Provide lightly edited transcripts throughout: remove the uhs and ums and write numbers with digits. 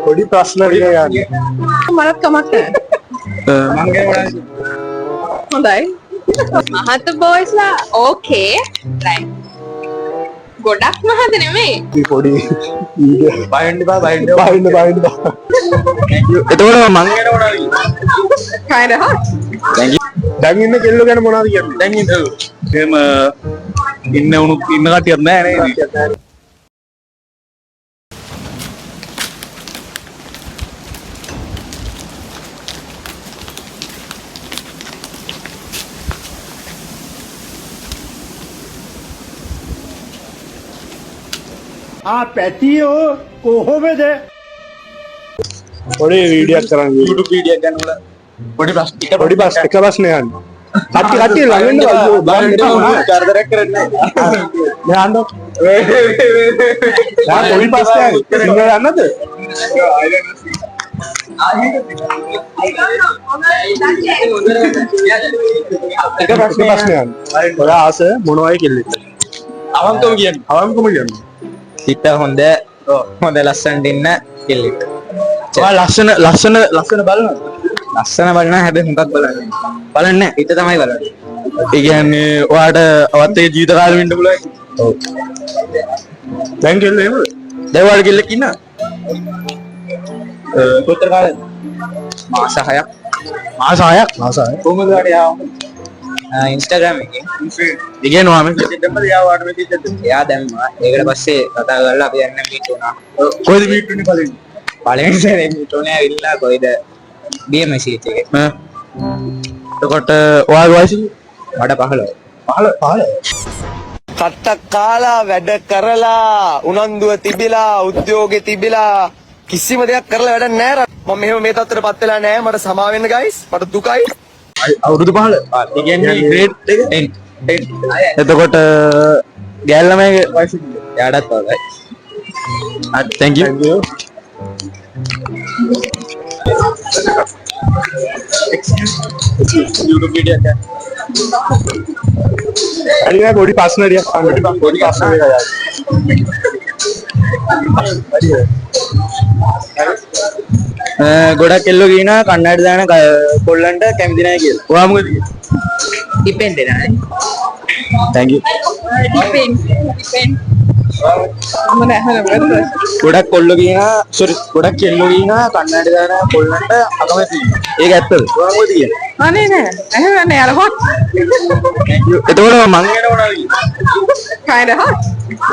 පොඩි ප්‍රශ්න ටික ගන්න. මලත් කමක් නැහැ. මං ගේ හොඳයි. මහත බොයිස්ලා ඕකේ. රයිට්. ගොඩක් මහත නෙමෙයි. මේ පොඩි බයින්ඩ් බා බයින්න. එතකොට මං ගැන මොනවද kind of hot. දැන් ඉන්න කෙල්ලෝ ගැන මොනවද කියන්නේ? දැන් එහෙම ඉන්න කටියක් නෑ නේද? පැටියෝ කොහොමද? පොඩි වීඩියෝක් කරන් YouTube වීඩියෝ ගන්න වල පොඩි පොඩි බස් එක ප්‍රශ්නයක් ගන්න. කට්ටිය ළඟින් ඉන්න බලන්න කරදරයක් කරන්නේ නැහැ. මේ අන්න පොඩි ප්‍රශ්නයක් සිංහල දන්නද? එක ප්‍රශ්නයක්. ඔයා ආස මොනවයි කෙල්ලෙක්? අවංකව කියන්නේ. හිත හොඳ ලස්සනට ඉන්න කෙල්ලෙක්. ඔයා ලස්සන බලනවා. ලස්සන බලන හැබැයි හොඳක් බලන්නේ හිත තමයි බලන්නේ. ඒ කියන්නේ ඔයාට අවත් ඒ ජීවිත කාලෙම ඉන්න පුළුවන්. ඔව්. දැන් කෙල්ලෝ එහෙමද? දැන් ඔයාට කෙල්ලෙක් ඉන්නා? කොච්චර කාලෙද? මාස 6ක්. මාස 6ක්. කොහොමද ඔයාට යාව? ඉන්ස්ටාග්‍රෑම් එකේ. ඒ කියන්නේ ඔයා මෙතෙන් දැම්මද යාව ඔයාට මෙතෙන් දැම්මද? එයා දැම්මා. ඒකට පස්සේ කතා කරලා අපි යන්න මීට් වුණා. කොයිද මීට් වෙන්නේ පළවෙනි? පළවෙනි සැරේ මීට් වුණේ ඇවිල්ලා කොයිද BMC එකේ. එතකොට ඔයාගේ වයස මට 15. 15. කට්ට කාලා වැඩ කරලා උනන්දුව තිබිලා උද්‍යෝගෙ තිබිලා කිසිම දෙයක් කරලා වැඩක් නැහැ. මම මෙහෙම මේ තත්ත්වයටපත් වෙලා නැහැ. මට සමා වෙන්න ගයිස්. මට දුකයි. අවුරුදු 15. ඒ කියන්නේ ග්‍රේඩ් එක 10. එතකොට ගෑල් ළමයිගේ වයස කීයද? එයාටත් වගේ. thank you. YouTube video එක. අනිත් පොඩි ප්‍රශ්න ටිකක් අහන්න. පොඩි ප්‍රශ්න ගොඩක් කෙල්ලෝ කියනවා කන්නඩ දාන කොල්ලන්ට කැමති නැහැ කියලා. ඔයා මොකද කියන්නේ? Depend නෑ. thank you. Depend. මම නැහැ නේද? ගොඩක් කෙල්ලෝ කියනවා කන්නඩ දාන කොල්ලන්ට අකමැති. ඒක ඇත්තද? ඔයා මොකද කියන්නේ? අනේ නෑ. එහෙම නෑ යාර hot. එතකොට මං ගැන මොනවද කියන්නේ? kind of hot.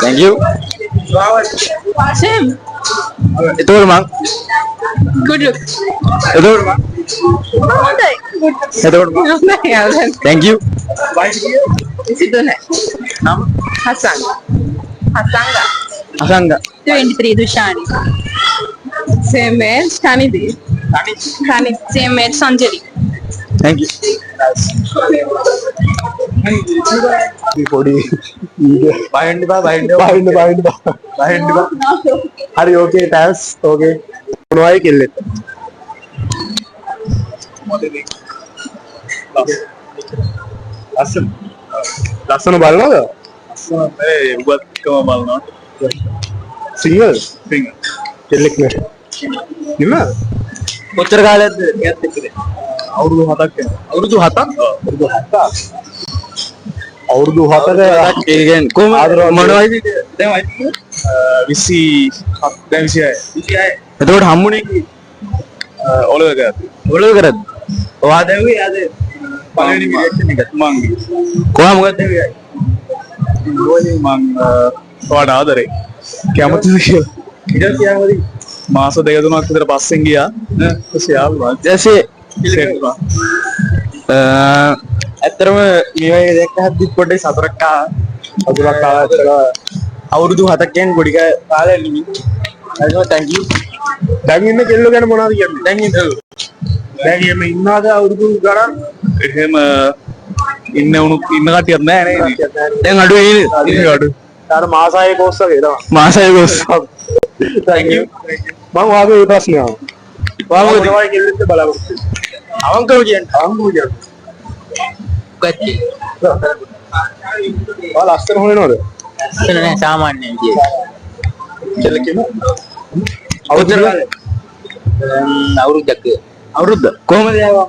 thank you. Same. එතකොට මං Good look. එතකොට මං හොඳයි. එතකොට මං නෑ යාර. thank you. සිදු නෑ. නම Hasanga. Asanga 23 Dushani. Same age Tanidi. Tani same age Sanjari. thank you. මේ පොඩි වීඩියෝ බයින්ඩ් බා බයින්න. බා හරි ඕකේ ටෑන්ක්ස්. ඕකේ මොනවයි කෙල්ලෙක්? ලස්සන බලනවද? උගත්කම බලනවා. සිංහල කෙල්ලෙක් නේ. නිම කොච්චර කාලයක්ද එයත් එක්කද? අවුරුදු 7ක් වෙනවා. අවුරුදු 7ක්? අවුරුදු 7ක ඒ කියන්නේ කොහොමද ආදරවත් මොනවයිද දැන් වයිද? 27 දැන් 26. එතකොට හම්බුනේ කී? ඔලව කරද්දි. ඔයා දැව්වේ ආද පළවෙනි රියැක්ෂන් එක මං කොහා මොකද දැව්වේ? මං ඔයාට ආදරේ. කැමතිද කියලා. ඊට කියවදී මාස දෙක තුනක් විතර පස්සෙන් ගියා. ඊපස්සේ ආවා. ඊටසේ ඇත්තරම මේ වගේ දෙයක් හද්දි පොඩ්ඩක් සතුටක් ආවා. අවුරුදු 7ක් කියන්නේ පොඩි කාලයක් නෙමෙයි. හරිද? thank you. දැන් ඉන්න කෙල්ලෝ ගැන මොනවද කියන්නේ? දැන් එහෙම ඉන්නවද අවුරුදු ගණන්? එහෙම ඉන්න කටියක් නෑ නේද? දැන් අඩුයි නේද? අඩු. අර මාස 6 කෝස් වගේ තමයි. මාස 6 කෝස්. thank you. මම වාගේ මේ ප්‍රශ්නේ අහනවා. ඔයා මොකද මොනවයි කෙල්ලෙක්ද බලාපොරොත්තු වෙන්නේ? අවංකව කියන්නේ. උගත්ටි. ඔයා ලස්සන හොයනවද? ලස්සන නෑ සාමාන්‍යයෙන් කියන්නේ. කෙල්ල කියනවා අවුරුද්දක් අවුරුද්ද කොහමද යාවා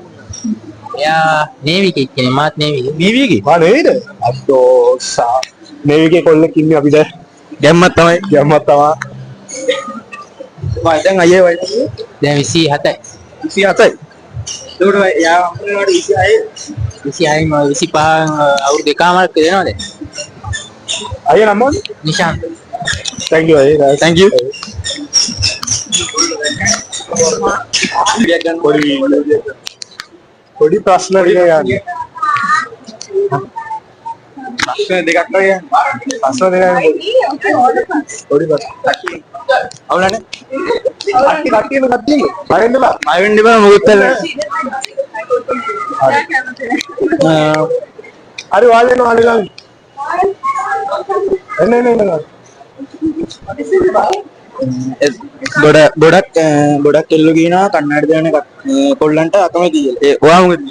එයා නේවි එකේ ඉන්නේ මාත් නේවි එකේ නීවිගේ මා නෙවෙයිද අද්දෝ නේවිගේ කොල්ලෙක් ඉන්නේ අපිට ගැම්මත් තමයි ගැම්මක් තමා දැන් අයියේ වයස දැන් 27යි 27යි ඒකට යා අම්මලාට 26 26යි 25 අවුරුදු දෙකමාරක් වෙනවා දැන් අයියා නම නිශාන්ත thank you අයියා thank you පොඩි ප්‍රශ්න ටික ගන්න ප්‍රශ්න දෙකක් වගේ ප්‍රශ්න දෙක පොඩි ප්‍රශ්න අවුලන්නේ කට්ටියම බයෙන්දලා මම වෙන්න බෑ මොකද හරි වාලේන වාලේලා එන්න ගොඩක් කෙල්ලෝ කියනවා කන්නඩි දාන කොල්ලන්ට අකමැති කියලා. ඒ ඔයා මොකද?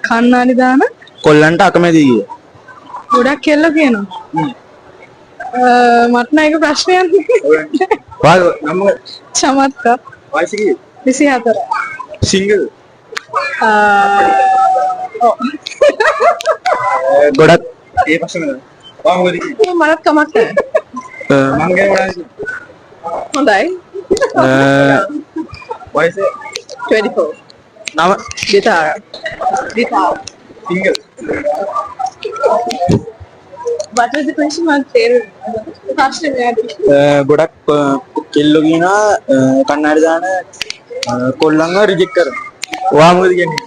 කන්නාඩි දාන කොල්ලන්ට අකමැති කියලා. ගොඩක් කෙල්ල කියනවා. මට නම් ඒක ප්‍රශ්නයක් නෙවෙයි. ඔයා නම චමත්කා වයස කීයද? 24. සිංගල්. ඔව්. ගොඩක් ඒ ප්‍රශ්න නේද? ඔයා මොකද කිව්වේ? මලත් කමක් නැහැ. මං ගැන මොනවද? හොඳයි. වයස 24. නම ගිටාර. Single. What was the question? මම තේරුණා. ප්‍රශ්නේ නෑ. ගොඩක් කෙල්ලෝ කියනවා කන්නඩි දාන කොල්ලන්ව රිජෙක්ට් කරනවා. ඔයා මොකද කියන්නේ?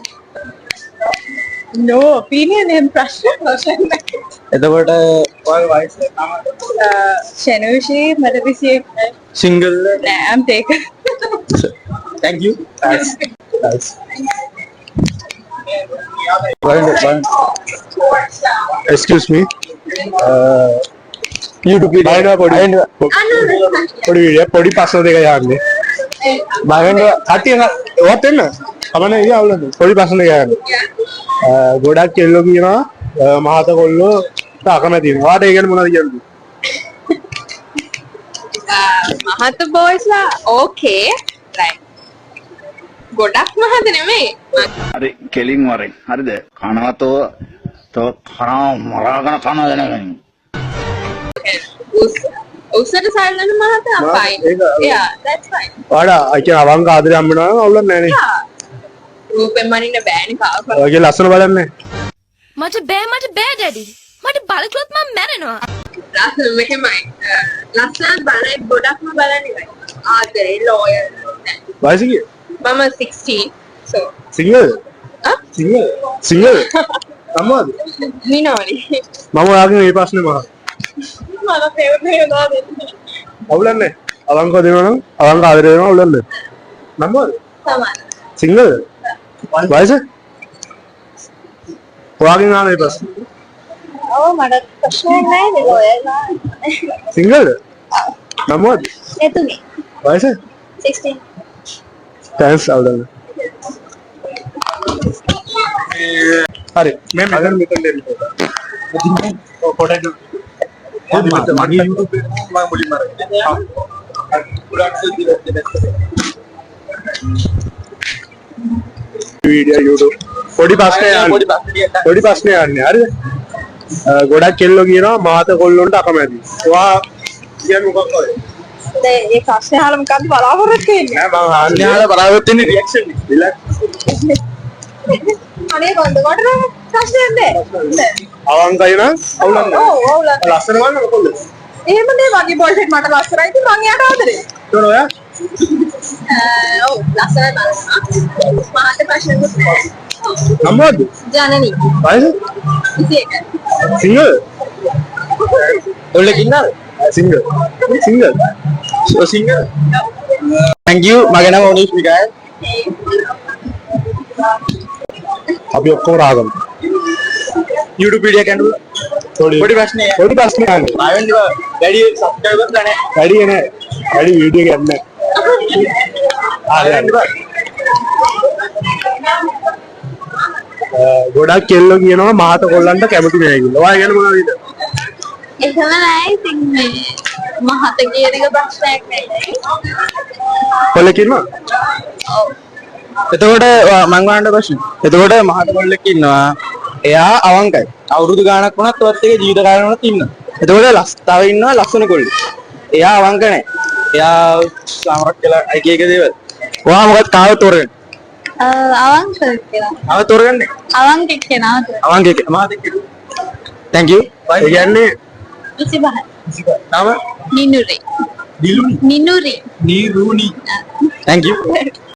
No opinion and ප්‍රශ්න නෑ. එතකොට ඔයාගේ වයස නම ෂෙනුෂි මට 21. සිංගල් නෑ I'm taken. thank you excuse me YouTube video පොඩි වීඩියෝ පොඩි ප්‍රශ්න දෙක යන්නේ බයෙන්ද කට්ටිය ඔයත් එන්න කමන්නේ ඉතින් අවුලද පොඩි ප්‍රශ්න දෙක යන්නේ ගොඩක් කෙල්ලෝ කියනවා මහත කොල්ලෝ අකමැති වෙනවා. ඔයාට ඒ ගැන මොනවද කියන්නේ? මහත බොයිස්ලා ඕකේ රයිට්. ගොඩක් මහත නෙමෙයි. හරි කෙලින් වරෙන් හරිද කනවතෝ තෝ කනවා මරාගෙන කනවද නැගන්නේ උසට සල්ලන මහත fine. Yeah, that's fine. ඔයාලා අයිය අවංක ආදරේ හම්බෙනවා නම් අවුලක් නැහැ නේ. රූපෙන් මනින්න බෑනේ කාපා. ඔයගේ ලස්සන බලන්නේ. මට බෑ ඩැඩි. මට බලකලොත් මම මැරෙනවා. ලස්සන මෙහෙමයි. ලස්සන බලයි ගොඩක්ම බලන්නේ. ආදරේ ලෝයල්. වයස කීයද? මම 16. So single? ආ? සිංගල්? අම්මද? මිනෝනි. මම ඔයාගෙන් මේ ප්‍රශ්නේ මහා. මම තේරුනේ නෑ. අවුලක් නැහැ. අවංකව දෙනවා නම් අවංක ආදරේ දෙනවා අවුලක් නැහැ. නම්මද? තමයි. සිංගල්? වයස? ඔයාගෙන් ආන මේ ප්‍රශ්නේ. ඔව් මට ප්‍රශ්නයක් නෑ නේ ලෝයල්. සිංගල්ද? නම්මද? එතුනේ. වයස? 16. thanks අවුලක් හරි මේ මෙතන දෙන්න පොටේටෝ මගේ YouTube එක මම මුලින්ම වීඩියෝ YouTube පොඩි ප්‍රශ්නයක් යන්නේ හරිද ගොඩක් කෙල්ලෝ කියනවා මාත කොල්ලොන්ට අකමැති ඔයා කියන්නේ මොකක්ද ඒ ප්‍රශ්නේ අහලා මොකක්ද බලාපොරොත්තු වෙන්නේ? නෑ මම අහන්නේ න්යාල බලාපොරොත්තු වෙන්නේ රියැක්ෂන් එක. රිලැක්ස් අනේ කොන්ද කොට ප්‍රශ්නයක් නෑ. අවංකයි නම් අවුලක් නැහැ ඔව් ඔව්ලා. ලස්සන වන්න කොල්ල එහෙම නේ වගේ බෝල්ට් මට ලස්සනයි ඉතින් මං එයාට ආදරේ. ඒතර ඔයා ඔව් ලස්සනයි බලන්න. මහත් ප්‍රශ්නයක් නෑ. නම්මද ජනනි. වයස 21. සිංගල් ඔල්ලේ ඉන්නවද? සිංගල් සිංගල් thank you මගේ නම මොනිෂ් මිකායල් අපි ඔක්කොම රාගමු YouTube වීඩියෝ එක ඇඬුවා පොඩි ප්‍රශ්නයක් පොඩි ප්‍රශ්නයක් අහන්න ආවෙන්න වැඩි සබ්ස්ක්‍රයිබර්ස් ලා නැහැ වැඩි නෑ වැඩි වීඩියෝ එකක් නැහැ ගොඩක් කෙල්ලෝ කියනවා මාත කොල්ලන්ට කැමති නෑ කියලා. ඔයා ගැන මොනවද හිතන්නේ? එහෙම නෑ ඉතින් මේ මහත කියන එක ප්‍රශ්නයක් නෙවෙයි. කොල්ලෙක් ඉන්නවා? එතකොට මං වහන්න ප්‍රශ්න. එතකොට මහත කොල්ලෙක් ඉන්නවා. එයා අවංකයි. අවුරුදු ගාණක් වුණත් ඔයත් එක ජීවිත කාලයක් වුණත් ඉන්නවා. එතකොට තව ඉන්නවා ලස්සන කොල්ලෙක්. එයා අවංක නැහැ. එයා සමහරක් කියලා එක එක දේවල්. ඔයා මොකක්ද කාව තෝරගන්නේ? අවංක කියලා. ආව තෝරගන්නේ? අවංක කෙනා. අවංක මහත කියලා. Thank you. ඒ කියන්නේ 25. තාම නිනුරි. දිලුනි. නිනුරි. නිරුනි. Thank you.